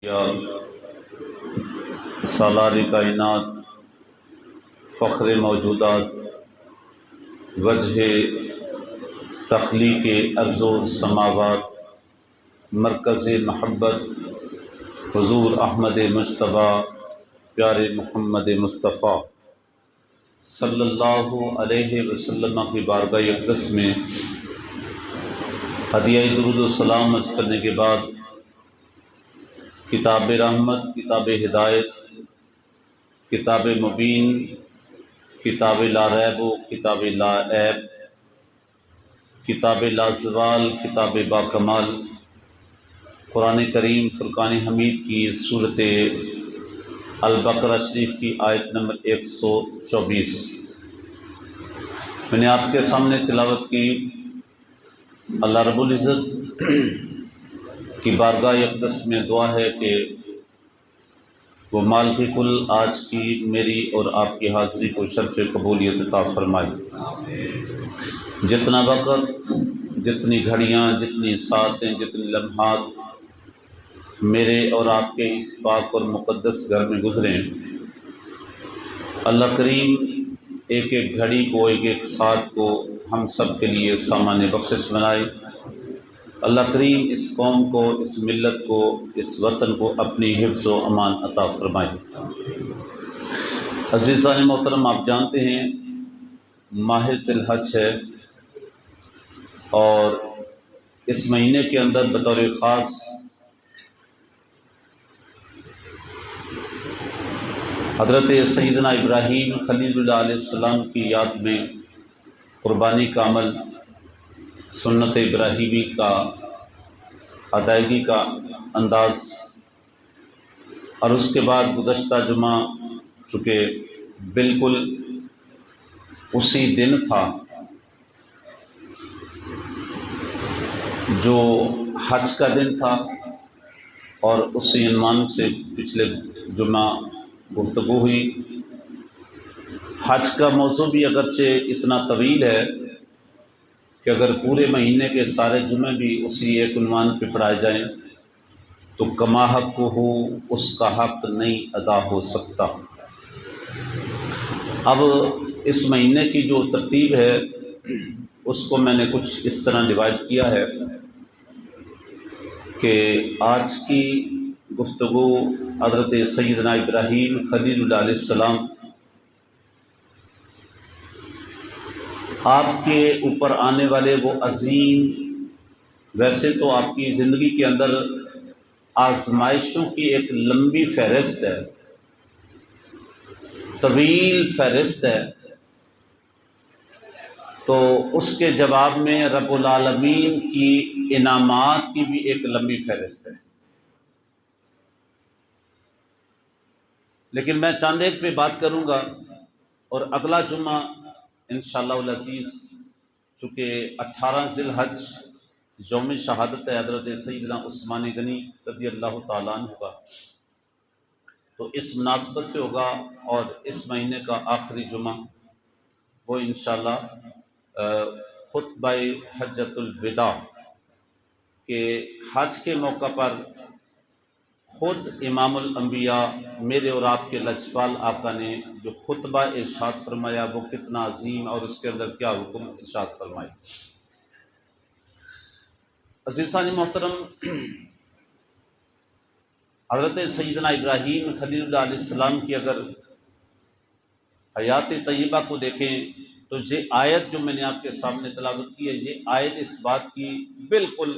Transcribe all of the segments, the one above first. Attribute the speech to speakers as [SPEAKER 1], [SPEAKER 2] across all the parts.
[SPEAKER 1] یا سالار کائنات، فخر موجودات، وجہ تخلیق ارض و سماوات، مرکز محبت حضور احمد مجتبیٰ پیارے محمد مصطفیٰ صلی اللہ علیہ وسلم کی بارگاہ اقدس میں ہدیہ درود و سلام عرض کرنے کے بعد کتاب رحمت، کتاب ہدایت، کتاب مبین، کتاب لا ریب و کتاب لا عیب، کتاب لا زوال، کتاب با کمال، قرآن کریم فرقان حمید کی صورت البقرہ شریف کی آیت نمبر 124 میں نے آپ کے سامنے تلاوت کی۔ اللہ رب العزت کی بارگاہ اقدس میں دعا ہے کہ وہ مالک کل آج کی میری اور آپ کی حاضری کو شرف قبولیت عطا فرمائے۔ جتنا وقت، جتنی گھڑیاں، جتنی ساعتیں، جتنی لمحات میرے اور آپ کے اس پاک اور مقدس گھر میں گزریں، اللہ کریم ایک ایک گھڑی کو، ایک ایک ساتھ کو ہم سب کے لیے سامان بخشش بنائے۔ اللہ کریم اس قوم کو، اس ملت کو، اس وطن کو اپنی حفظ و امان عطا فرمائے۔ عزیزان محترم، آپ جانتے ہیں ماہ ذی الحج ہے، اور اس مہینے کے اندر بطور خاص حضرت سیدنا ابراہیم خلیل اللہ علیہ السلام کی یاد میں قربانی کا عمل، سنت ابراہیمی کا ادائیگی کا انداز، اور اس کے بعد گزشتہ جمعہ چونکہ بالکل اسی دن تھا جو حج کا دن تھا، اور اسی عنوان سے پچھلے جمعہ گفتگو ہوئی۔ حج کا موضوع بھی اگرچہ اتنا طویل ہے کہ اگر پورے مہینے کے سارے جمعے بھی اسی ایک عنوان پہ پڑھائے جائیں تو کما حق ہو، اس کا حق نہیں ادا ہو سکتا۔ اب اس مہینے کی جو ترتیب ہے اس کو میں نے کچھ اس طرح ڈیوائڈ کیا ہے کہ آج کی گفتگو حضرت سیدنا ابراہیم خلیل اللہ علیہ السلام آپ کے اوپر آنے والے وہ عظیم، ویسے تو آپ کی زندگی کے اندر آزمائشوں کی ایک لمبی فہرست ہے، طویل فہرست ہے، تو اس کے جواب میں رب العالمین کی انعامات کی بھی ایک لمبی فہرست ہے۔ لیکن میں چاند ایک پہ بات کروں گا، اور اگلا جمعہ انشاءاللہ العزیز چونکہ 18 ذی الحج یوم شہادت ہے حضرت سیدنا عثمان غنی رضی اللہ تعالیٰ عنہ کا، تو اس مناسبت سے ہوگا، اور اس مہینے کا آخری جمعہ وہ انشاءاللہ خطبہ حجۃ الوداع کہ حج کے موقع پر خود امام الانبیاء میرے اور آپ کے لجپال آقا نے جو خطبہ ارشاد فرمایا وہ کتنا عظیم، اور اس کے اندر کیا حکم ارشاد فرمائے۔ عزیزان محترم، حضرت سیدنا ابراہیم خلیل اللہ علیہ السلام کی اگر حیات طیبہ کو دیکھیں تو یہ آیت جو میں نے آپ کے سامنے تلاوت کی ہے، یہ آیت اس بات کی بالکل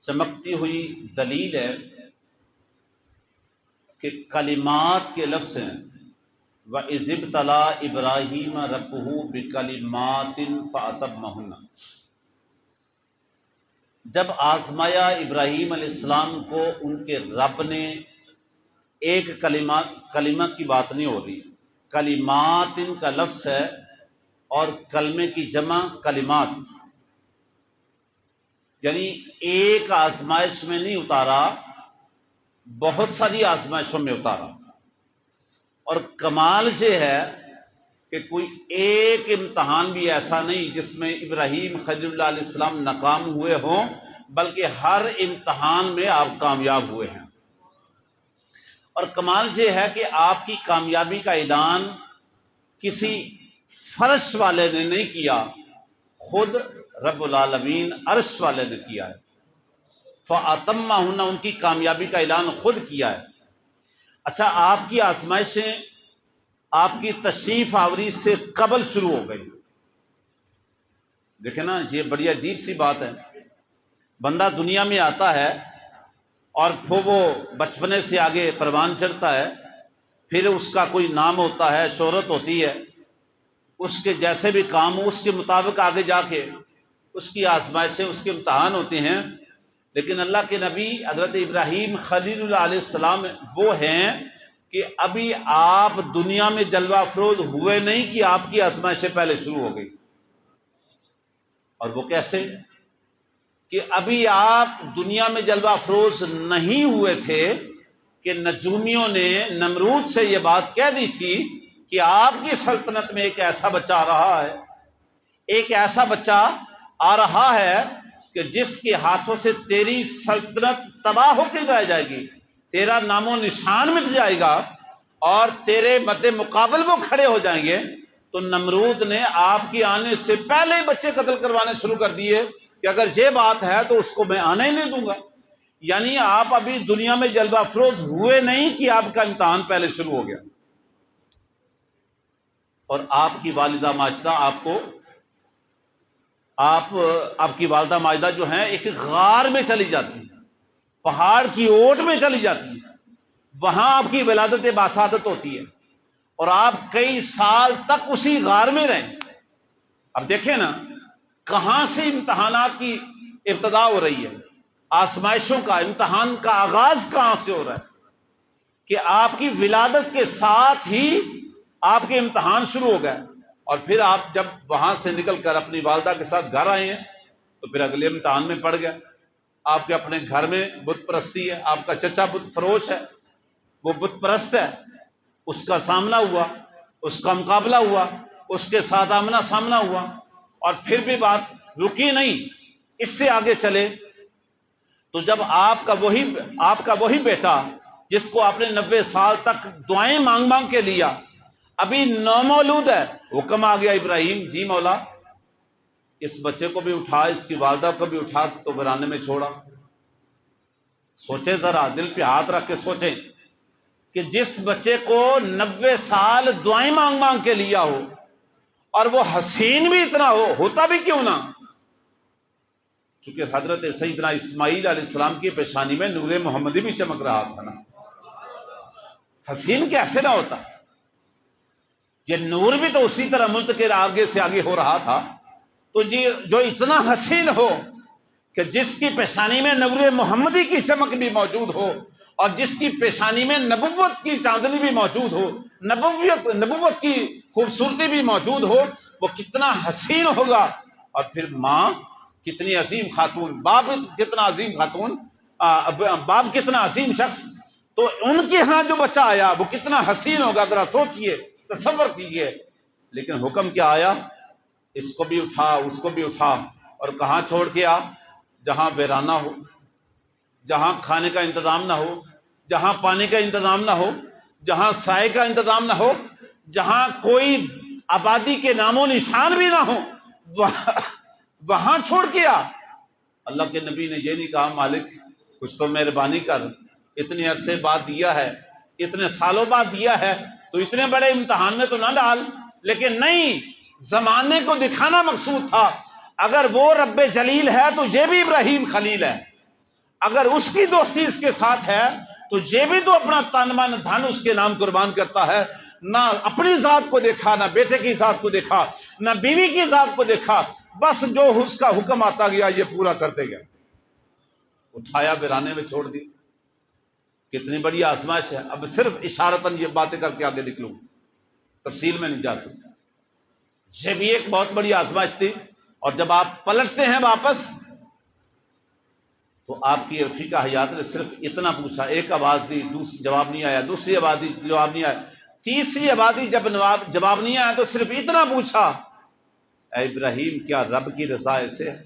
[SPEAKER 1] چمکتی ہوئی دلیل ہے کہ کلمات کے لفظ ہیں، وَإِذِ ابْتَلَىٰ إِبْرَاهِيمَ رَبُّهُ بِكَلِمَاتٍ فَأَتَمَّهُنَّ، جب آزمایا ابراہیم علیہ السلام کو ان کے رب نے، ایک کلمہ کی بات نہیں ہو رہی، کلمات کا لفظ ہے، اور کلمے کی جمع کلمات، یعنی ایک آزمائش میں نہیں اتارا، بہت ساری آزمائشوں میں اتارا۔ اور کمال یہ ہے کہ کوئی ایک امتحان بھی ایسا نہیں جس میں ابراہیم خلیل اللہ علیہ السلام ناکام ہوئے ہوں، بلکہ ہر امتحان میں آپ کامیاب ہوئے ہیں۔ اور کمال یہ ہے کہ آپ کی کامیابی کا اعلان کسی فرش والے نے نہیں کیا، خود رب العالمین عرش والے نے کیا ہے۔ فَأَتَمَّهُنَّ، ان کی کامیابی کا اعلان خود کیا ہے۔ اچھا، آپ کی آزمائشیں آپ کی تشریف آوری سے قبل شروع ہو گئی۔ دیکھیں نا، یہ بڑی عجیب سی بات ہے۔ بندہ دنیا میں آتا ہے اور پھر وہ بچپنے سے آگے پروان چڑھتا ہے، پھر اس کا کوئی نام ہوتا ہے، شہرت ہوتی ہے، اس کے جیسے بھی کام ہو اس کے مطابق آگے جا کے اس کی آزمائشیں، اس کے امتحان ہوتے ہیں۔ لیکن اللہ کے نبی حضرت ابراہیم خلیل اللہ علیہ السلام وہ ہیں کہ ابھی آپ دنیا میں جلوہ افروز ہوئے نہیں کہ آپ کی آزمائشیں پہلے شروع ہو گئی۔ اور وہ کیسے؟ کہ ابھی آپ دنیا میں جلوہ افروز نہیں ہوئے تھے کہ نجومیوں نے نمرود سے یہ بات کہہ دی تھی کہ آپ کی سلطنت میں ایک ایسا بچہ آ رہا ہے، ایک ایسا بچہ آ رہا ہے کہ جس کے ہاتھوں سے تیری سلطنت تباہ ہو کے رہ جائے گی، تیرا نام و نشان مٹ جائے گا اور تیرے مد مقابل وہ کھڑے ہو جائیں گے۔ تو نمرود نے آپ کی آنے سے پہلے ہی بچے قتل کروانے شروع کر دیے کہ اگر یہ بات ہے تو اس کو میں آنے ہی نہیں دوں گا۔ یعنی آپ ابھی دنیا میں جلوہ افروز ہوئے نہیں کہ آپ کا امتحان پہلے شروع ہو گیا۔ اور آپ کی والدہ ماجدہ آپ کی والدہ ماجدہ جو ہیں ایک غار میں چلی جاتی ہیں، پہاڑ کی اوٹ میں چلی جاتی ہیں، وہاں آپ کی ولادت باسعادت ہوتی ہے اور آپ کئی سال تک اسی غار میں رہیں۔ اب دیکھیں نا کہاں سے امتحانات کی ابتدا ہو رہی ہے، آزمائشوں کا امتحان کا آغاز کہاں سے ہو رہا ہے کہ آپ کی ولادت کے ساتھ ہی آپ کے امتحان شروع ہو گئے۔ اور پھر آپ جب وہاں سے نکل کر اپنی والدہ کے ساتھ گھر آئے ہیں تو پھر اگلے امتحان میں پڑ گئے۔ آپ کے اپنے گھر میں بت پرستی ہے، آپ کا چچا بت فروش ہے، وہ بت پرست ہے، اس کا سامنا ہوا، اس کا مقابلہ ہوا، اس کے ساتھ آمنا سامنا ہوا، اور پھر بھی بات رکی نہیں، اس سے آگے چلے تو جب آپ کا وہی بیٹا جس کو آپ نے 90 سال تک دعائیں مانگ مانگ کے لیا ابھی نومولود ہے، حکم آ گیا ابراہیم جی مولا اس بچے کو بھی اٹھا، اس کی والدہ کو بھی اٹھا تو ویرانے میں چھوڑا۔ سوچیں ذرا، دل پہ ہاتھ رکھ کے سوچیں کہ جس بچے کو 90 سال دعائیں مانگ مانگ کے لیا ہو اور وہ حسین بھی اتنا ہوتا بھی کیوں نہ، چونکہ حضرت سیدنا اسماعیل علیہ السلام کی پیشانی میں نور محمدی بھی چمک رہا تھا نا، حسین کیسے نہ ہوتا؟ یہ نور بھی تو اسی طرح منتقل آگے سے آگے ہو رہا تھا۔ تو جو اتنا حسین ہو کہ جس کی پیشانی میں نور محمدی کی چمک بھی موجود ہو اور جس کی پیشانی میں نبوت کی چاندنی بھی موجود ہو، نبوت کی خوبصورتی بھی موجود ہو، وہ کتنا حسین ہوگا۔ اور پھر ماں کتنی عظیم خاتون، باپ کتنا عظیم خاتون، باپ کتنا عظیم شخص، تو ان کے ہاں جو بچہ آیا وہ کتنا حسین ہوگا، ذرا سوچئے، تصور کیجئے۔ لیکن حکم کیا آیا؟ اس کو بھی اٹھا، اس کو بھی اٹھا، اور کہاں چھوڑ کے آ؟ جہاں ویرانہ ہو، جہاں کھانے کا انتظام نہ ہو، جہاں پانی کا انتظام نہ ہو، جہاں سائے کا انتظام نہ ہو، جہاں کوئی آبادی کے نام و نشان بھی نہ ہو، وہاں چھوڑ کے آ۔ اللہ کے نبی نے یہ نہیں کہا مالک کچھ تو مہربانی کر، اتنے عرصے بعد دیا ہے، اتنے سالوں بعد دیا ہے، تو اتنے بڑے امتحان میں تو نہ ڈال۔ لیکن نہیں، زمانے کو دکھانا مقصود تھا، اگر وہ رب جلیل ہے تو یہ بھی ابراہیم خلیل ہے، اگر اس کی دوستی اس کے ساتھ ہے تو یہ بھی تو اپنا تن من دھن اس کے نام قربان کرتا ہے۔ نہ اپنی ذات کو دیکھا، نہ بیٹے کی ذات کو دیکھا، نہ بیوی کی ذات کو دیکھا، بس جو اس کا حکم آتا گیا یہ پورا کرتے گیا۔ اٹھایا ویرانے میں چھوڑ دی۔ کتنی بڑی آزمائش ہے۔ اب صرف اشارتاً یہ باتیں کر کے آگے نکلوں، تفصیل میں نہیں جا سکتا۔ یہ بھی ایک بہت بڑی آزمائش تھی، اور جب آپ پلٹتے ہیں واپس تو آپ کی رفیقہ حیات نے صرف اتنا پوچھا، ایک آواز دی، جواب نہیں آیا، دوسری آواز دی، جواب نہیں آیا، تیسری آواز دی، جب جواب نہیں آیا تو صرف اتنا پوچھا، اے ابراہیم کیا رب کی رضا ایسے ہے؟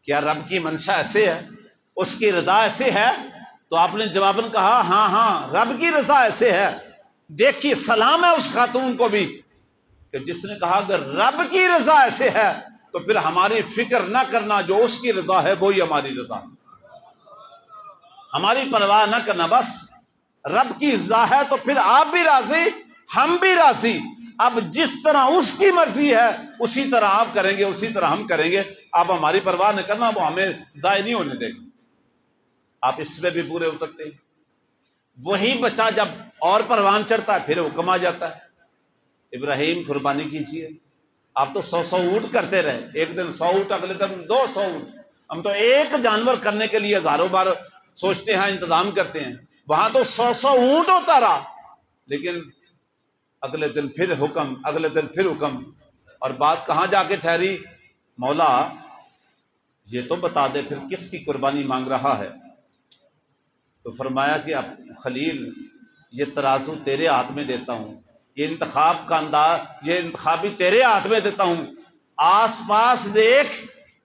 [SPEAKER 1] کیا رب کی منشا ایسے ہے، اس کی رضا ایسے ہے؟ تو آپ نے جواباً کہا ہاں ہاں رب کی رضا ایسے ہے۔ دیکھیے سلام ہے اس خاتون کو بھی کہ جس نے کہا اگر رب کی رضا ایسے ہے تو پھر ہماری فکر نہ کرنا، جو اس کی رضا ہے وہی ہماری رضا، ہماری پرواہ نہ کرنا، بس رب کی رضا ہے تو پھر آپ بھی راضی ہم بھی راضی۔ اب جس طرح اس کی مرضی ہے اسی طرح آپ کریں گے، اسی طرح ہم کریں گے، آپ ہماری پرواہ نہ کرنا، وہ ہمیں ضائع نہیں ہونے دیں گے۔ آپ اس میں بھی پورے اترتے ہیں۔ وہی بچہ جب اور پروان چڑھتا ہے پھر حکم آ جاتا ہے ابراہیم قربانی کیجیے۔ آپ تو 100 اونٹ کرتے رہے، ایک دن 100 اونٹ، اگلے دن 200 اونٹ، ہم تو ایک جانور کرنے کے لیے ہزاروں بار سوچتے ہیں، انتظام کرتے ہیں، وہاں تو 100 اونٹ ہوتا رہا، لیکن اگلے دن پھر حکم، اگلے دن پھر حکم، اور بات کہاں جا کے ٹھہری؟ مولا یہ تو بتا دے پھر کس کی قربانی مانگ رہا ہے؟ تو فرمایا کہ اب خلیل یہ ترازو تیرے ہاتھ میں دیتا ہوں، یہ انتخاب کا انداز، یہ انتخابی تیرے ہاتھ میں دیتا ہوں، آس پاس دیکھ،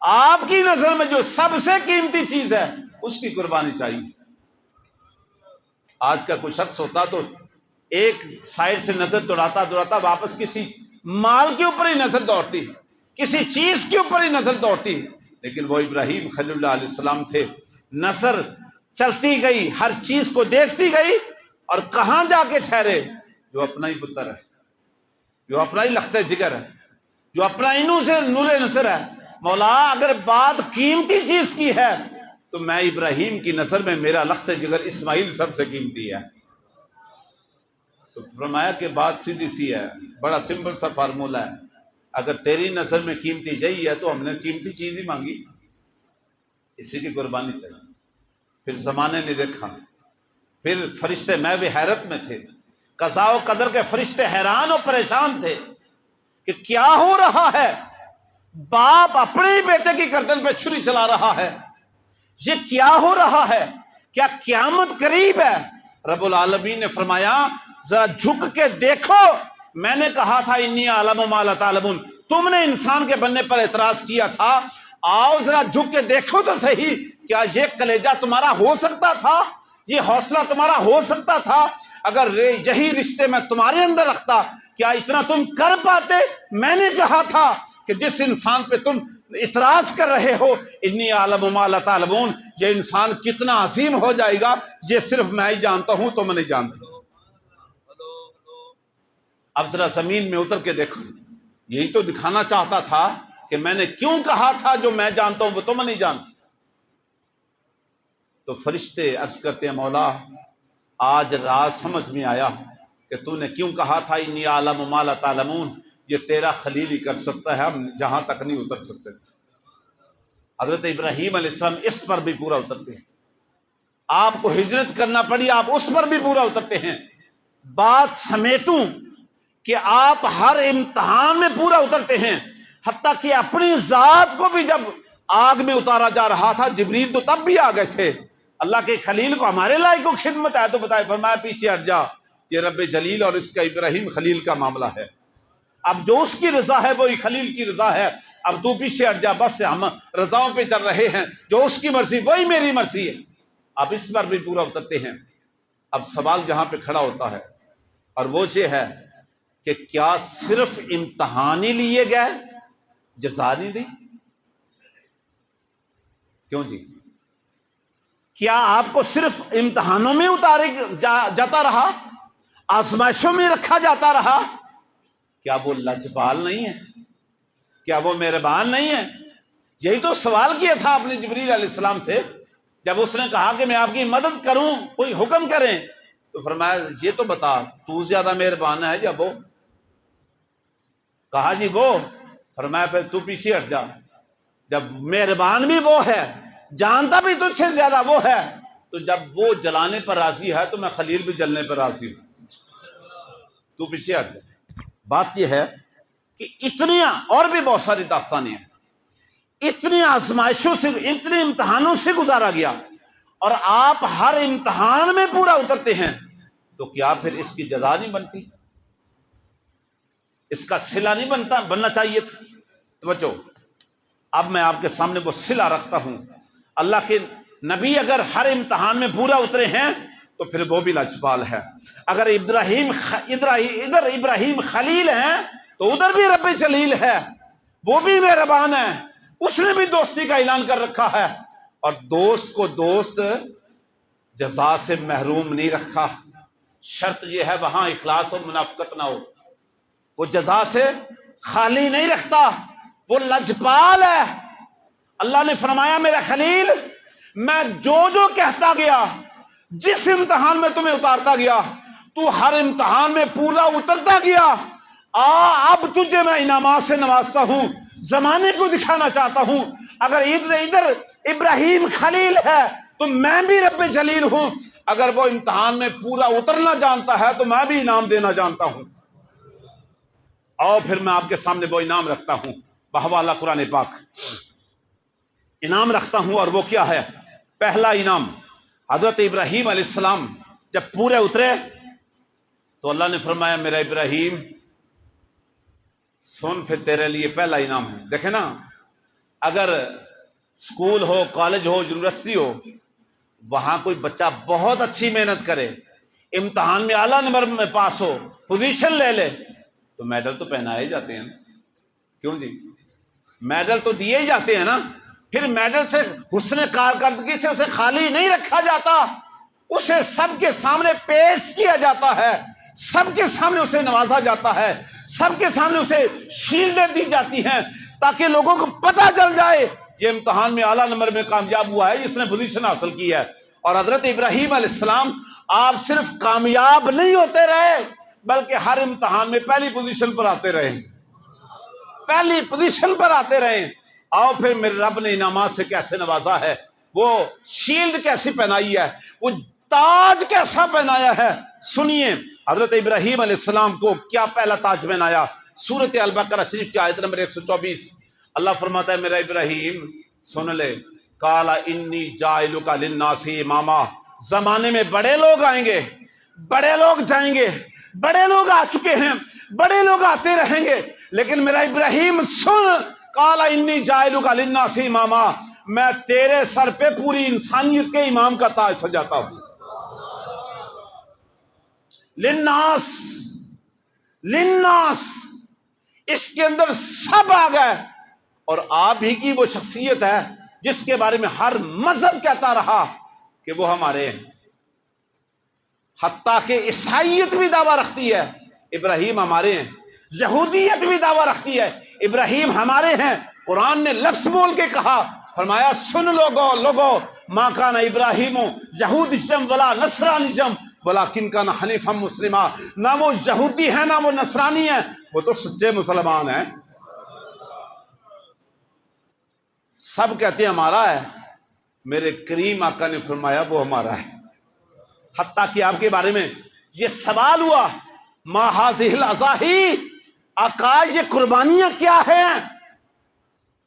[SPEAKER 1] آپ کی نظر میں جو سب سے قیمتی چیز ہے اس کی قربانی چاہیے۔ آج کا کوئی شخص ہوتا تو ایک سائڈ سے نظر دوڑاتا دوڑاتا واپس کسی مال کے اوپر ہی نظر دوڑتی، کسی چیز کے اوپر ہی نظر دوڑتی، لیکن وہ ابراہیم خلیل اللہ علیہ السلام تھے، نظر چلتی گئی، ہر چیز کو دیکھتی گئی، اور کہاں جا کے ٹھہرے؟ جو اپنا ہی پتر ہے، جو اپنا ہی لخت جگر ہے، جو اپنا انہوں سے نور نصر ہے۔ مولا اگر بات قیمتی چیز کی ہے تو میں ابراہیم کی نظر میں میرا لخت جگر اسماعیل سب سے قیمتی ہے۔ تو فرمایا کہ بات سیدھی سی ہے، بڑا سمپل سا فارمولہ ہے، اگر تیری نظر میں قیمتی یہی ہے تو ہم نے قیمتی چیز ہی مانگی، اسی کی قربانی چاہیے۔ پھر زمانے نے دیکھا، پھر فرشتے میں بھی حیرت میں تھے، قضاء و قدر کے فرشتے حیران اور پریشان تھے کہ کیا ہو رہا ہے؟ باپ اپنے ہی بیٹے کی گردن پہ چھری چلا رہا ہے، یہ کیا ہو رہا ہے؟ کیا قیامت قریب ہے؟ رب العالمین نے فرمایا ذرا جھک کے دیکھو، میں نے کہا تھا انی اعلم ما لا تعلمون، تم نے انسان کے بننے پر اعتراض کیا تھا، آؤ ذرا جھک کے دیکھو تو صحیح، کیا یہ کلیجہ تمہارا ہو سکتا تھا؟ یہ حوصلہ تمہارا ہو سکتا تھا؟ اگر یہی رشتے میں تمہارے اندر رکھتا کیا اتنا تم کر پاتے؟ میں نے کہا تھا کہ جس انسان پہ تم اعتراض کر رہے ہو انی اعلم ما لا تعلمون، یہ انسان کتنا عظیم ہو جائے گا یہ صرف میں ہی جانتا ہوں، تم نہیں جانتے۔ اب ذرا زمین میں اتر کے دیکھو، یہی تو دکھانا چاہتا تھا کہ میں نے کیوں کہا تھا جو میں جانتا ہوں وہ تم نہیں جانتے۔ تو فرشتے عرض کرتے ہیں مولا آج راز سمجھ میں آیا کہ تو نے کیوں کہا تھا انی اعلم ما لا تعلمون، یہ تیرا خلیل ہی کر سکتا ہے، ہم جہاں تک نہیں اتر سکتے۔ حضرت ابراہیم علیہ السلام اس پر بھی پورا اترتے ہیں، آپ کو ہجرت کرنا پڑی آپ اس پر بھی پورا اترتے ہیں۔ بات سمیٹوں کہ آپ ہر امتحان میں پورا اترتے ہیں، حتیٰ کہ اپنی ذات کو بھی جب آگ میں اتارا جا رہا تھا جبریل تو تب بھی آ گئے تھے، اللہ کے خلیل کو ہمارے لائق کو خدمت ہے تو بتائے، فرمایا پیچھے ہٹ جا، یہ رب جلیل اور اس کا ابراہیم خلیل کا معاملہ ہے، اب جو اس کی رضا ہے وہی خلیل کی رضا ہے، اب تو پیچھے ہٹ جا، بس سے ہم رضاؤں پہ چل رہے ہیں، جو اس کی مرضی وہی میری مرضی ہے۔ اب اس پر بھی پورا اترتے ہیں۔ اب سوال جہاں پہ کھڑا ہوتا ہے اور وہ یہ ہے کہ کیا صرف امتحان ہی لیے گئے، جزا نہیں دی؟ کیوں جی؟ کیا آپ کو صرف امتحانوں میں اتارے جاتا رہا، آزمائشوں میں رکھا جاتا رہا؟ کیا وہ لجپال نہیں ہے؟ کیا وہ مہربان نہیں ہے؟ یہی تو سوال کیا تھا آپ نے جبریل علیہ السلام سے، جب اس نے کہا کہ میں آپ کی مدد کروں، کوئی حکم کریں، تو فرمایا یہ تو بتا تو زیادہ مہربان ہے یا وہ؟ کہا جی وہ، فرمایا پھر تو پیچھے ہٹ جا، جب مہربان بھی وہ ہے، جانتا بھی تجھ سے زیادہ وہ ہے، تو جب وہ جلانے پر راضی ہے تو میں خلیل بھی جلنے پر راضی ہوں، تو پیچھے ہٹ جا۔ بات یہ ہے کہ اتنی اور بھی بہت ساری داستانیں ہیں، اتنی آزمائشوں سے، اتنے امتحانوں سے گزارا گیا، اور آپ ہر امتحان میں پورا اترتے ہیں، تو کیا پھر اس کی جزا نہیں بنتی؟ اس کا صلہ نہیں بننا چاہیے تھا؟ توجہ، اب میں آپ کے سامنے وہ صلہ رکھتا ہوں، اللہ کے نبی اگر ہر امتحان میں پورا اترے ہیں تو پھر وہ بھی لاجوال ہے۔ اگر ادھر ابراہیم خلیل ہیں تو ادھر بھی رب جلیل ہے، وہ بھی مہربان ہے، اس نے بھی دوستی کا اعلان کر رکھا ہے، اور دوست کو دوست جزا سے محروم نہیں رکھا۔ شرط یہ ہے وہاں اخلاص اور منافقت نہ ہو، وہ جزا سے خالی نہیں رکھتا، وہ لجپال ہے۔ اللہ نے فرمایا میرا خلیل میں جو کہتا گیا، جس امتحان میں تمہیں اتارتا گیا، تو ہر امتحان میں پورا اترتا گیا، اب تجھے میں انعامات سے نوازتا ہوں، زمانے کو دکھانا چاہتا ہوں۔ اگر ادھر ابراہیم خلیل ہے تو میں بھی رب جلیل ہوں، اگر وہ امتحان میں پورا اترنا جانتا ہے تو میں بھی انعام دینا جانتا ہوں۔ اور پھر میں آپ کے سامنے وہ انعام رکھتا ہوں، بحوالہ قرآن پاک انعام رکھتا ہوں، اور وہ کیا ہے؟ پہلا انعام، حضرت ابراہیم علیہ السلام جب پورے اترے تو اللہ نے فرمایا میرا ابراہیم سن، پھر تیرے لیے پہلا انعام ہے۔ دیکھیں نا، اگر اسکول ہو، کالج ہو، یونیورسٹی ہو، وہاں کوئی بچہ بہت اچھی محنت کرے، امتحان میں اعلیٰ نمبر میں پاس ہو، پوزیشن لے لے، تو میڈل تو پہنائے جاتے ہیں نا، کیوں جی؟ میڈل تو دیے ہی جاتے ہیں نا۔ پھر میڈل سے حسن کارکردگی سے اسے خالی نہیں رکھا جاتا، اسے سب کے سامنے پیش کیا جاتا ہے، سب کے سامنے اسے نوازا جاتا ہے، سب کے سامنے اسے شیلڈیں دی جاتی ہیں، تاکہ لوگوں کو پتہ چل جائے یہ امتحان میں اعلیٰ نمبر میں کامیاب ہوا ہے، اس نے پوزیشن حاصل کی ہے۔ اور حضرت ابراہیم علیہ السلام آپ صرف کامیاب نہیں ہوتے رہے، بلکہ ہر امتحان میں پہلی پوزیشن پر آتے رہے، پہلی پوزیشن پر آتے رہے۔ آؤ پھر میرے رب نے انعامات سے کیسے نوازا ہے، وہ شیلڈ کیسی پہنائی ہے، وہ تاج کیسا پہنایا ہے، سنیے۔ حضرت ابراہیم علیہ السلام کو کیا پہلا تاج پہنایا؟ سورۃ البقرہ شریف کی آیت نمبر 124، اللہ فرماتا ہے میرا ابراہیم سن لے، قال انی جاعلک للناس اماما، زمانے میں بڑے لوگ آئیں گے، بڑے لوگ جائیں گے، بڑے لوگ آ چکے ہیں، بڑے لوگ آتے رہیں گے، لیکن میرا ابراہیم سن، قال انی جاعلک للناس اماما، میں تیرے سر پہ پوری انسانیت کے امام کا تاج سجاتا ہوں۔ للناس، للناس، اس کے اندر سب آ گئے، اور آپ ہی کی وہ شخصیت ہے جس کے بارے میں ہر مذہب کہتا رہا کہ وہ ہمارے ہیں، حتیٰ کہ عیسائیت بھی دعویٰ رکھتی ہے ابراہیم ہمارے ہیں، یہودیت بھی دعویٰ رکھتی ہے ابراہیم ہمارے ہیں۔ قرآن نے لفظ بول کے کہا، فرمایا سن لوگو ما کان ابراہیم یہودیم ولا نصرانیم ولکن کان حنیفا مسلما، نہ وہ یہودی ہیں نہ وہ نصرانی ہیں، وہ تو سچے مسلمان ہیں۔ سب کہتے ہیں ہمارا ہے، میرے کریم آقا نے فرمایا وہ ہمارا ہے، حتیٰ کہ آپ کے بارے میں یہ سوال ہوا ما ھذہ الاضاحی، آقا یہ قربانیاں کیا ہیں؟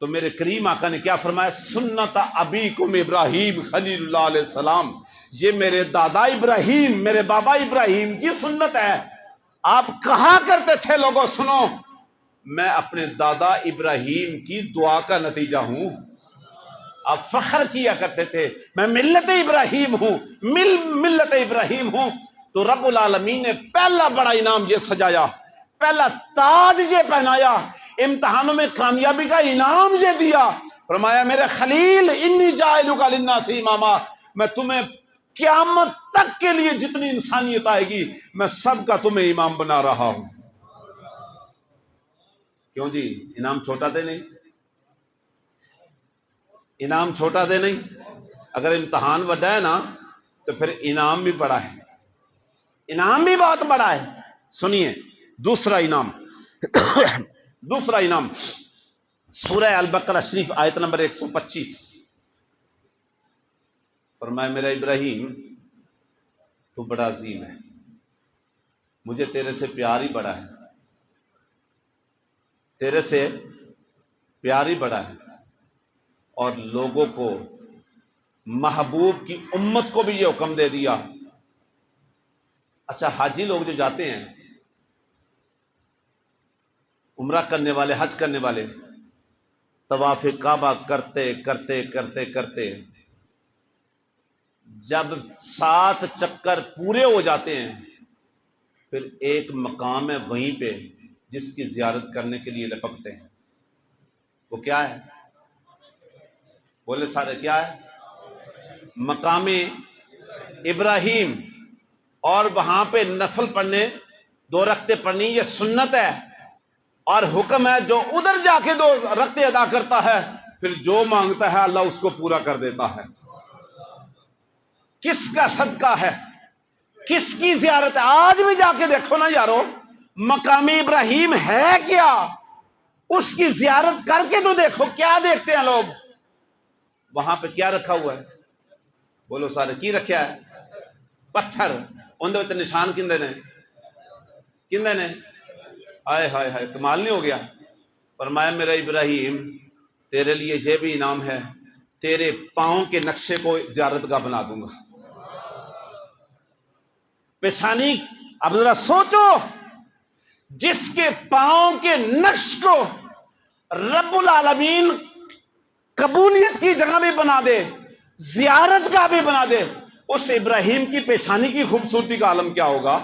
[SPEAKER 1] تو میرے کریم آقا نے کیا فرمایا؟ سنت ابیکم ابراہیم خلیل اللہ علیہ السلام، یہ میرے دادا ابراہیم، میرے بابا ابراہیم کی سنت ہے۔ آپ کہا کرتے تھے لوگوں سنو، میں اپنے دادا ابراہیم کی دعا کا نتیجہ ہوں۔ آپ فخر کیا کرتے تھے میں ملت ابراہیم ہوں، ملت ابراہیم ہوں۔ تو رب العالمین نے پہلا بڑا انعام یہ سجایا، پہلا تاج یہ پہنایا، امتحانوں میں کامیابی کا انعام یہ دیا، فرمایا میرے خلیل انی جاعلک للناس اماما، میں تمہیں قیامت تک کے لیے جتنی انسانیت آئے گی میں سب کا تمہیں امام بنا رہا ہوں۔ کیوں جی؟ انعام چھوٹا دے نہیں، انعام چھوٹا دے نہیں، اگر امتحان بڑا ہے نا تو پھر انعام بھی بڑا ہے، انعام بھی بہت بڑا ہے۔ سنیے دوسرا انعام، دوسرا انعام سورہ البقرہ شریف آیت نمبر 125، فرمایا میرا ابراہیم تو بڑا عظیم ہے، مجھے تیرے سے پیار ہی بڑا ہے، تیرے سے پیار ہی بڑا ہے، اور لوگوں کو محبوب کی امت کو بھی یہ حکم دے دیا۔ اچھا حاجی لوگ جو جاتے ہیں، عمرہ کرنے والے، حج کرنے والے، طواف کعبہ کرتے کرتے کرتے کرتے جب 7 چکر پورے ہو جاتے ہیں، پھر ایک مقام ہے وہیں پہ جس کی زیارت کرنے کے لیے لپکتے ہیں. وہ کیا ہے؟ بولے سارے، کیا ہے؟ مقام ابراہیم. اور وہاں پہ نفل پڑھنے، 2 رکعتیں پڑھنی، یہ سنت ہے اور حکم ہے. جو ادھر جا کے 2 رکعتیں ادا کرتا ہے، پھر جو مانگتا ہے اللہ اس کو پورا کر دیتا ہے. کس کا صدقہ ہے، کس کی زیارت ہے؟ آج بھی جا کے دیکھو نا یارو، مقام ابراہیم ہے کیا، اس کی زیارت کر کے تو دیکھو. کیا دیکھتے ہیں لوگ؟ وہاں پہ کیا رکھا ہوا ہے؟ بولو سارے، کی رکھا ہے؟ پتھر. اندر وچ نشان کندے نے آئے ہائے ہائے، کمال نہیں ہو گیا؟ فرمایا میرا ابراہیم تیرے لیے یہ بھی انعام ہے، تیرے پاؤں کے نقشے کو زیارت کا بنا دوں گا. پیشانی. اب ذرا سوچو، جس کے پاؤں کے نقش کو رب العالمین قبولیت کی جگہ بھی بنا دے، زیارت کا بھی بنا دے، اس ابراہیم کی پیشانی کی خوبصورتی کا عالم کیا ہوگا؟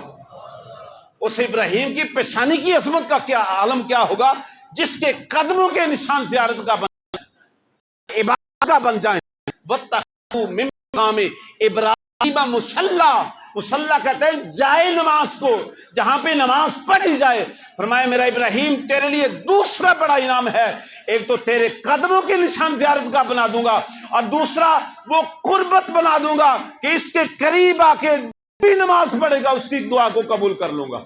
[SPEAKER 1] اس ابراہیم کی پیشانی کی عظمت کا کیا عالم کیا ہوگا، جس کے قدموں کے نشان زیارت کا بن جائیں، عبادت کا بن جائیں. وَاتَّخِذُوا مِن مَقَامِ إِبْرَاهِيمَ مُصَلًّى. مصلی کہتے ہیں جائے نماز کو، جہاں پہ نماز پڑھی جائے. فرمایا میرا ابراہیم تیرے لیے دوسرا بڑا انعام ہے، ایک تو تیرے قدموں کے نشان زیارت کا بنا دوں گا، اور دوسرا وہ قربت بنا دوں گا کہ اس کے قریب آ کے بھی نماز پڑھے گا اس کی دعا کو قبول کر لوں گا.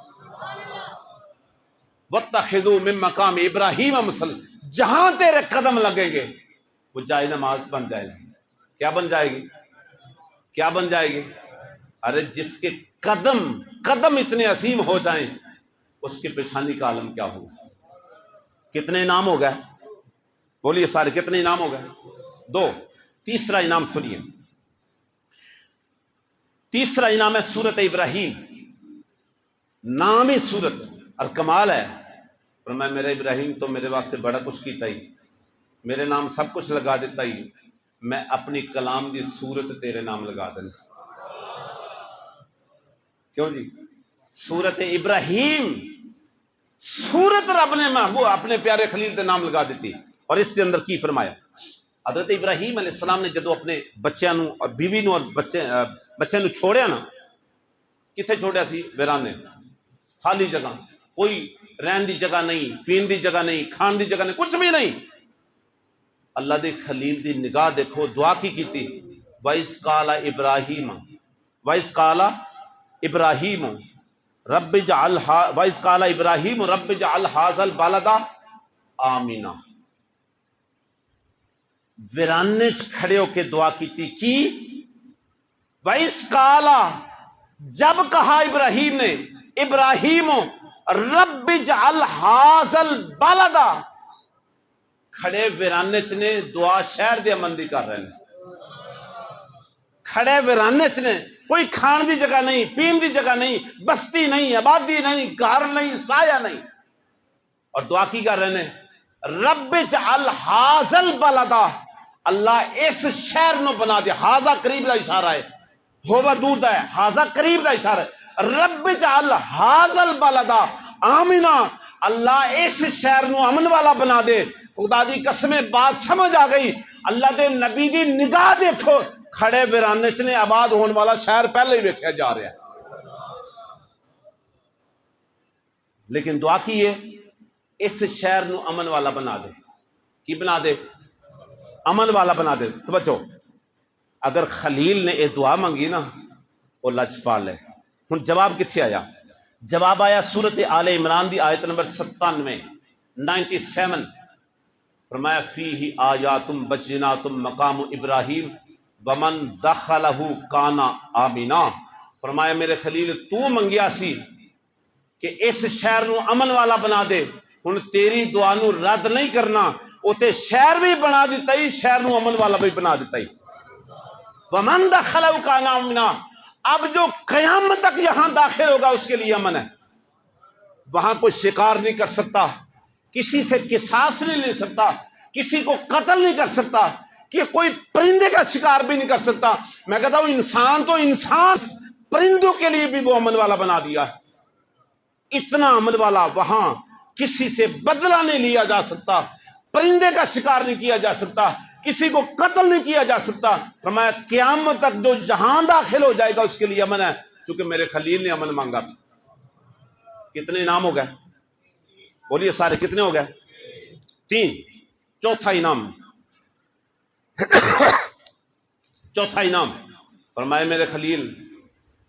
[SPEAKER 1] وَاتَّخِذُوا مِن مَقَامِ إِبْرَاهِيمَ مُصَلًّى. جہاں تیرے قدم لگیں گے وہ جائے نماز بن جائے گی. کیا بن جائے گی؟ کیا بن جائے گی؟ ارے جس کے قدم اتنے عظیم ہو جائیں، اس کی پیشانی کا عالم کیا ہوگا؟ کتنے انعام ہو گئے؟ بولیے سارے، کتنے انعام ہو گئے؟ 2. تیسرا انعام سنیے. تیسرا انعام ہے سورت ابراہیم. نام ہی سورت اور کمال ہے. فرمایا میرا ابراہیم تو میرے واسطے بڑا کچھ کیتا ہی، میرے نام سب کچھ لگا دیتا ہی، میں اپنی کلام دی سورت تیرے نام لگا دینا. کیوں جی؟ سورت ابراہیم، سورت رب نے محبوب اپنے پیارے خلیل کے نام لگا دیتی. اور اس کے اندر کی فرمایا؟ حضرت ابراہیم علیہ السلام نے جدو اپنے بچیاں نو اور بیوی نو اور بچے نو چھوڑیا نا، کتنے چھوڑیا سی؟ ویرانے، خالی جگہ، کوئی رہن دی جگہ نہیں، پین دی جگہ نہیں، کھان دی جگہ نہیں، کچھ بھی نہیں. اللہ دے خلیل دی نگاہ دیکھو، دعا کی کیتی. وَإِذْ قَالَ إِبْرَاهِيمُ وَإِذْ قَالَ إِبْرَاهِيمُ رَبِّ اجْعَلْ وَإِذْ قَالَ إِبْرَاهِيمُ رَبِّ اجْعَلْ هَٰذَا الْبَلَدَ آمِنًا. ویرانے کھڑے ہو کے دعا کیتی کی. وَإِذْ قَالَ، جب کہا ابراہیم نے، ابراہیم رب اجعل هَٰذَا الْبَلَدَ، کھڑے ویرانے نے دعا شہر دے امن دی کر رہے ہیں. کھڑے ویرانے نے، کوئی کھان دی جگہ نہیں، پین دی جگہ نہیں، بستی نہیں، آبادی نہیں، گھر نہیں، سایہ نہیں، اور دعا کی کر رہے ہیں رب اجعل هَٰذَا الْبَلَدَ، اللہ اس شہر نو بنا دے. ہاذا قریب دا اشارہ ہے، ہووا دور دا ہے، ہاذا قریب دا اشارہ ہے. رب اجعل هَٰذَا الْبَلَدَ آمِنًا، اللہ اس شہر نو امن والا بنا دے. خدا دی قسمیں بات سمجھ آ گئی. اللہ دے نبی دی نگاہ دیکھو، کھڑے ویرانے نے آباد ہونے والا شہر پہلے ہی ویکھیا جا رہا ہے. لیکن دعا کی ہے اس شہر نو امن والا بنا دے. کی بنا دے؟ امن والا بنا دے. توجہ، اگر خلیل نے یہ دعا منگی نا، وہ لجپال ہے. ہن جواب کتنے آیا؟ جواب آیا سورت آل عمران دی آیت نمبر 97. فرمایا فیہ آیات بینات مقام ابراہیم ومن دخلہ کان آمنا. فرمایا میرے خلیل تو منگیا سی کہ اس شہر نو امن والا بنا دے. ہن تیری دعا نو رد نہیں کرنا، اوتے شہر بھی بنا دیتا ہی، شہر نو امن والا بھی بنا دیتا ہی. ومن دخلہ کان آمنا، اب جو قیامت تک یہاں داخل ہوگا اس کے لیے امن ہے. وہاں کوئی شکار نہیں کر سکتا، کسی سے قصاص نہیں لے سکتا، کسی کو قتل نہیں کر سکتا، کہ کوئی پرندے کا شکار بھی نہیں کر سکتا۔ میں کہتا ہوں انسان تو انسان، پرندوں کے لیے بھی وہ عمل والا بنا دیا ہے، اتنا عمل والا۔ وہاں کسی سے بدلہ نہیں لیا جا سکتا، پرندے کا شکار نہیں کیا جا سکتا، کسی کو قتل نہیں کیا جا سکتا۔ فرمایا قیامت تک جو جہاں داخل ہو جائے گا اس کے لیے امن ہے، چونکہ میرے خلیل نے امن مانگا تھا۔ کتنے انعام ہو گئے؟ بولیے سارے کتنے ہو گئے؟ 3۔ چوتھا انعام، چوتھا انعام فرمایا میرے خلیل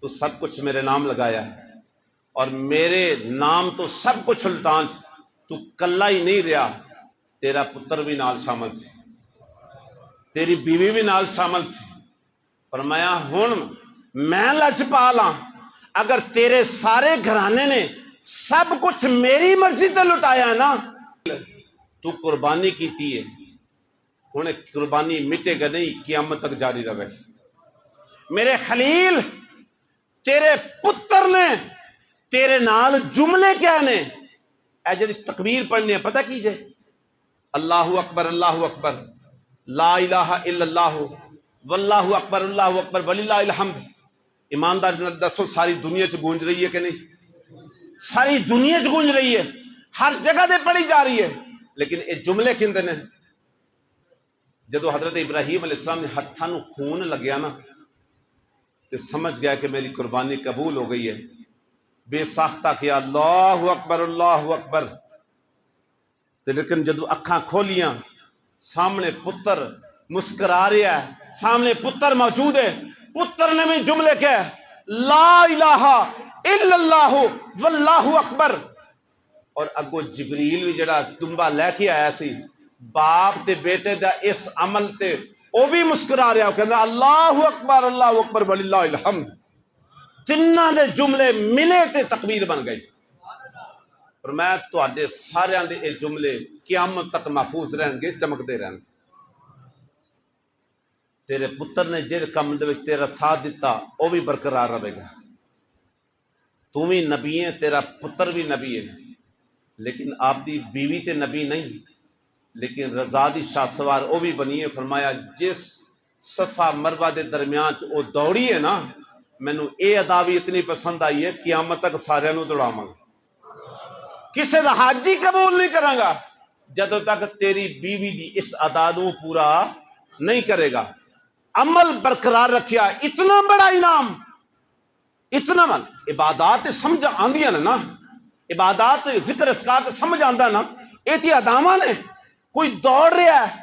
[SPEAKER 1] تو سب کچھ میرے نام لگایا ہے، اور میرے نام تو سب کچھ الٹان، تو کلا ہی نہیں رہا، تیرا پتر بھی نال شامل سی، تیری بیوی بھی نال شامل سی۔ فرمایا ہن میں لجپال ہاں، اگر تیرے سارے گھرانے نے سب کچھ میری مرضی تے لٹایا ہے نا، تو قربانی کیتی ہے، ہن قربانی مٹے گا نہیں، قیامت تک جاری رہے۔ میرے خلیل تیرے پتر نے تیرے نال جملے کیا نے، اے جڑی تکبیر پڑھنے پتہ کیجئے، اللہ اکبر اللہ اکبر، لا الہ الا اللہ، واللہ اکبر اللہ اکبر وللہ الحمد۔ ایماندار دسو ساری دنیا چ گونج رہی ہے کہ نہیں؟ ساری دنیا چ گونج رہی ہے، ہر جگہ دے پڑھی جا رہی ہے، لیکن یہ جملے کھندے نے؟ جدو حضرت ابراہیم علیہ السلام نے ہتھاں نو خون لگیا نا، تو سمجھ گیا کہ میری قربانی قبول ہو گئی ہے، بے ساختہ کیا اللہ اکبر اللہ اکبر۔ لیکن جدو اکھاں کھولیاں، سامنے پتر مسکرا رہا ہے، سامنے پتر موجود ہے، پتر نے بھی جملے کیا لا الہ الا اللہ واللہ اکبر۔ اور اگو جبریل بھی جڑا دمبا لے کے آیا سی باپ تے بیٹے دا اس عمل تے، وہ بھی مسکرا رہا، کہندا اللہ اکبر وللہ الحمد۔ تیناں دے جملے ملے تے تکبیر بن گئی۔ اور میں تواڈے سارے دے اے جملے قیامت تک محفوظ رہن گے، چمکتے رہن گے۔ تیرے پتر نے جہڑے کم دے وچ تیرا ساتھ دیتا وہ بھی برقرار رہے گا۔ تو بھی نبی ہے، تیرا پتر بھی نبی ہے، لیکن آپ دی بیوی تے نبی نہیں، لیکن رضا دی شاہ سوار وہ بھی بنی ہے۔ فرمایا جس صفا مروہ دے درمیان وہ دوڑی ہے نا، مینوں اے ادا بھی اتنی پسند آئی ہے، قیامت تک سارے نو دوڑاواں گا، کسے دا حج ہی قبول نہیں کراں گا جدوں تک تیری بیوی دی اس ادا نو پورا نہیں کرے گا۔ عمل برقرار رکھیا، اتنا بڑا انعام، اتنا من عبادات سمجھ آندیاں نا، عبادات ذکر اسکار سمجھ آندا نا، ایتی اداواں نے، کوئی دوڑ رہا ہے،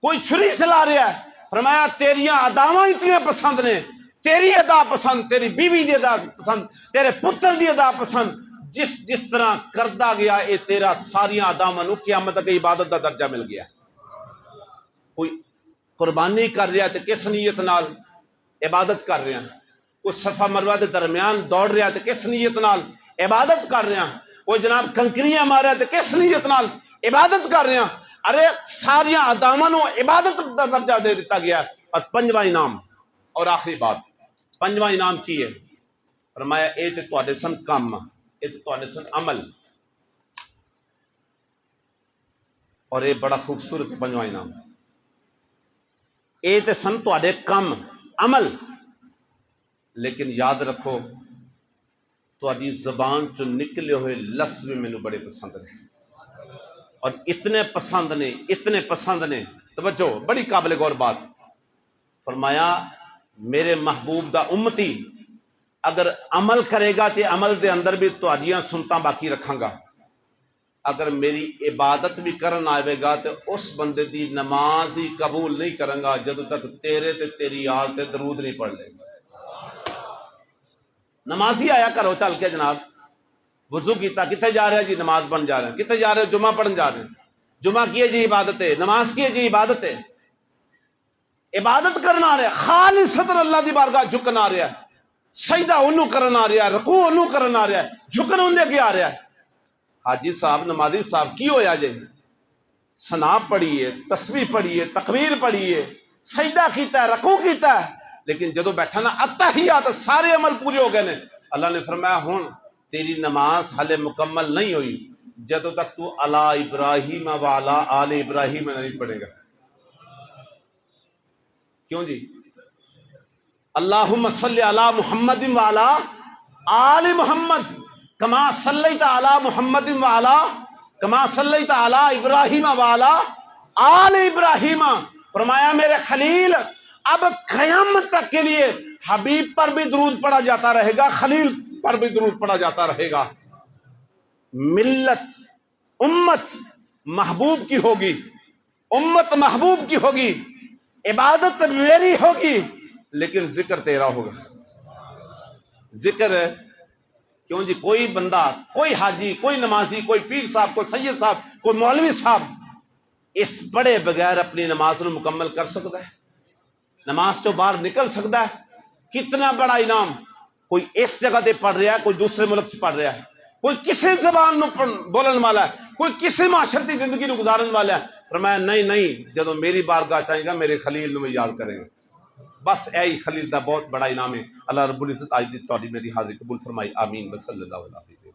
[SPEAKER 1] کوئی چھری چلا رہا ہے، فرمایا تیریاں اداواں اتنی پسند نے، تیری ادا پسند، تیری بیوی دی ادا پسند، تیرے پتر دی ادا پسند، جس طرح کردا گیا اے تیرا ساریاں اداواں نو قیامت تک عبادت دا درجہ مل گیا۔ کوئی قربانی کر رہا تے کس نیت نال عبادت کر رہا، کوئی صفا مروہ دے درمیان دوڑ رہا تے کس نیت نال عبادت کر رہا، کوئی جناب کنکریاں مار رہا تے کس نیت نال عبادت کر رہا۔ ارے ساریاں اداواں نو عبادت دا درجہ دے دیتا گیا۔ اور پنجواں انعام اور آخری بات، پنجواں انعام کی ہے؟ فرمایا اے تے تواڈے سن کام، اے تے تواڈے سن عمل، اور اے بڑا خوبصورت پنجواں انعام، اے تے سن تواڈے کم عمل، لیکن یاد رکھو تواڈی زبان چوں نکلے ہوئے لفظ بھی مینوں بڑے پسند نے، اور اتنے پسند نے، اتنے پسند نے، توجہ بڑی قابل غور بات۔ فرمایا میرے محبوب دا امتی اگر عمل کرے گا تے عمل دے اندر بھی تواڈیاں سنتاں باقی رکھاں گا، اگر میری عبادت بھی کرن آئے گا تو اس بندے دی نماز ہی قبول نہیں کروں گا جدوں تک تیرے تے تیری آل تے درود نہیں پڑھ لے گا۔ نمازی آیا کرو چل کے جناب، وضو کیتا کتنے جا رہے ہیں جی؟ نماز پڑھن جا رہے ہیں۔ کتنے جا رہے ہیں؟ جمعہ پڑھن جا رہے ہیں۔ جمعہ کی ہے جی عبادت ہے، نماز کی ہے جی عبادت ہے، عبادت کرنا آ رہا ہے، خالصتاً اللہ دی بارگاہ جھکنا آ رہا ہے، سجدہ انہوں کرنا آ رہا ہے، رکوع انہوں کرنا آ رہا ہے، جھکنا اندے اگے آ رہا ہے۔ حاجی صاحب نمازی صاحب کی ہویا جے؟ ثنا پڑھیے، تسبیح پڑھیے، تکبیر پڑھیے، سجدہ کیتا ہے، رکوع کیتا ہے، لیکن جدو بیٹھا نا اتحیات سارے عمل پورے ہو گئے نے، اللہ نے فرمایا ہن تیری نماز حالے مکمل نہیں ہوئی، جدوں تک تو علی ابراہیم و علی آل ابراہیم نہیں پڑھے گا. کیوں جی؟ اللہم صلی علی محمد و علی آل محمد کما صلیت علی محمد و علی کما صلیت علی ابراہیم و علی آل ابراہیم. فرمایا میرے خلیل اب قیامت تک کے لیے حبیب پر بھی درود پڑھا جاتا رہے گا، خلیل پر بھی درود پڑھا جاتا رہے گا. ملت امت محبوب کی ہوگی، امت محبوب کی ہوگی، عبادت میری ہوگی، لیکن ذکر تیرا ہوگا. ذکر کیوں جی؟ کوئی بندہ، کوئی حاجی، کوئی نمازی، کوئی پیر صاحب، کوئی سید صاحب، کوئی مولوی صاحب اس بڑے بغیر اپنی نماز کو مکمل کر سکتا ہے؟ نماز تو باہر نکل سکتا ہے؟ کتنا بڑا انعام. کوئی اس جگہ تے پڑھ رہا ہے، کوئی دوسرے ملک سے پڑھ رہا ہے، کوئی کسی زبان نو بولن والا ہے، کوئی کسی معاشرتی زندگی نو گزارن والا ہے. فرمایا نہیں، جدو میری بارگاہ چاہے گا میرے خلیل نو یاد کرے گا. بس اے خلیل دا بہت بڑا انعام ہے. اللہ رب العزت آج دی تہاڈی میری حاضری قبول فرمائی. آمین. صلی اللہ علیہ وسلم.